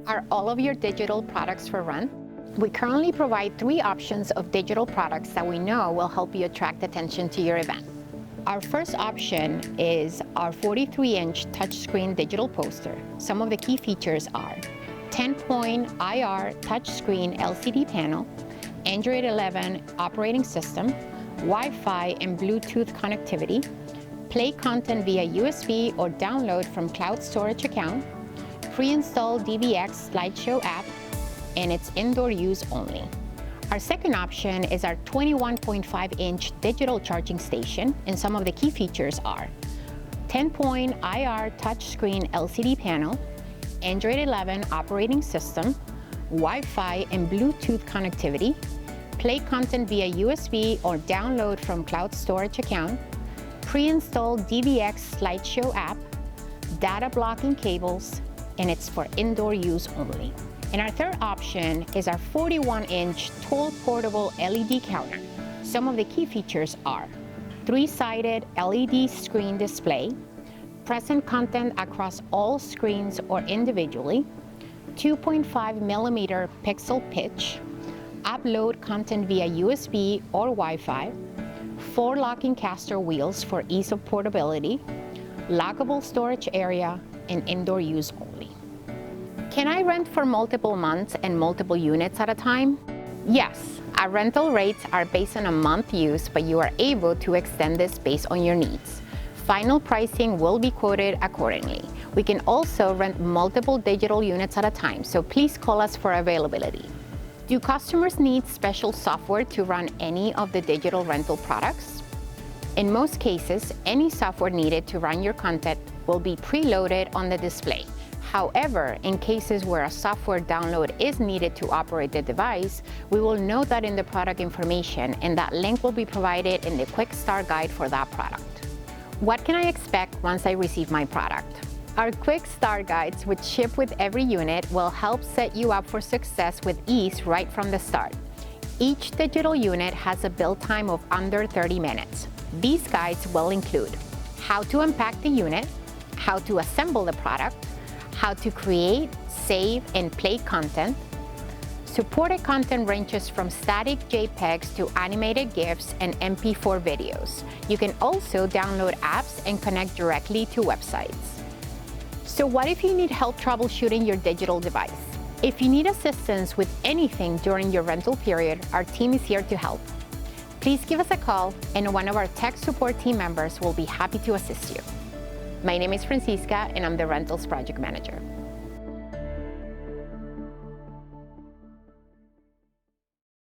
Are all of your digital products for rent? We currently provide 3 options of digital products that we know will help you attract attention to your event. Our first option is our 43-inch touchscreen digital poster. Some of the key features are 10-point IR touchscreen LCD panel, Android 11 operating system, Wi-Fi and Bluetooth connectivity, play content via USB or download from cloud storage account, pre-install DiViEX slideshow app, and it's indoor use only. Our second option is our 21.5-inch digital charging station, and some of the key features are 10-point IR touchscreen LCD panel, Android 11 operating system, Wi-Fi and Bluetooth connectivity, play content via USB or download from cloud storage account, pre-install DiViEX slideshow app, data blocking cables, and it's for indoor use only. And our third option is our 41-inch tall portable LED counter. Some of the key features are 3-sided LED screen display, present content across all screens or individually, 2.5mm pixel pitch, upload content via USB or Wi-Fi, 4 locking caster wheels for ease of portability, lockable storage area, and indoor use only. Can I rent for multiple months and multiple units at a time? Yes, our rental rates are based on a month use, but you are able to extend this based on your needs. Final pricing will be quoted accordingly. We can also rent multiple digital units at a time, so please call us for availability. Do customers need special software to run any of the digital rental products? In most cases, any software needed to run your content will be preloaded on the display. However, in cases where a software download is needed to operate the device, we will note that in the product information, and that link will be provided in the quick start guide for that product. What can I expect once I receive my product? Our quick start guides, which ship with every unit, will help set you up for success with ease right from the start. Each digital unit has a build time of under 30 minutes. These guides will include how to unpack the unit, how to assemble the product, how to create, save, and play content. Supported content ranges from static JPEGs to animated GIFs and MP4 videos. You can also download apps and connect directly to websites. So what if you need help troubleshooting your digital device? If you need assistance with anything during your rental period, our team is here to help. Please give us a call, and one of our tech support team members will be happy to assist you. My name is Francisca, and I'm the Rentals Project Manager.